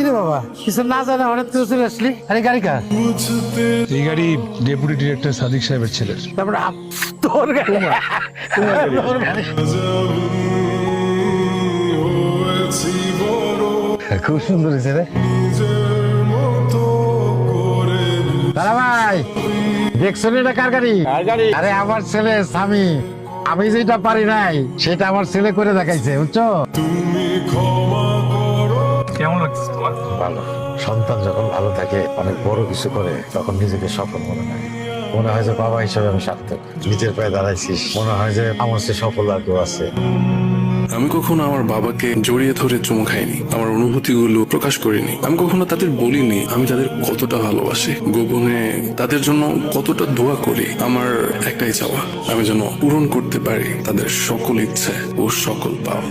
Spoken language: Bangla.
কিরে বাবা কিছু না জানে হঠাৎ করে চলে আসলি? আরে গাড়ি কার? এই গাড়ি ডেপুটি ডিরেক্টর সাদিক সাহেবের ছেলের। তারপরে তোর গাড়ি? তোর গাড়ি? খুব সুন্দর হয়েছে রে দাদা ভাই। দেখছো এটা কার গাড়ি? আরে আমার ছেলে স্বামী। আমি যেটা পারি নাই সেটা আমার ছেলে করে দেখাইছে, বুঝছো? কেমন লাগছে তোমার? ভালো। সন্তান যখন ভালো থাকে, অনেক বড় কিছু করে, তখন নিজেকে সফল মনে হয়। মনে হয় যে বাবা হিসেবে আমি সার্থক, নিজের পায়ে দাঁড়াইছিস। মনে হয় যে আমার সে সফল আর কেউ আছে। আমি কখনো আমার বাবাকে জড়িয়ে ধরে চুমু খাইনি, আমার অনুভূতিগুলো প্রকাশ করিনি। আমি কখনো তাদের বলিনি আমি তাদের কতটা ভালোবাসি, গোপনে তাদের জন্য কতটা দোয়া করি। আমার একটাই চাওয়া, আমি যেন পূরণ করতে পারি তাদের সকল ইচ্ছে ও সকল পাওয়া।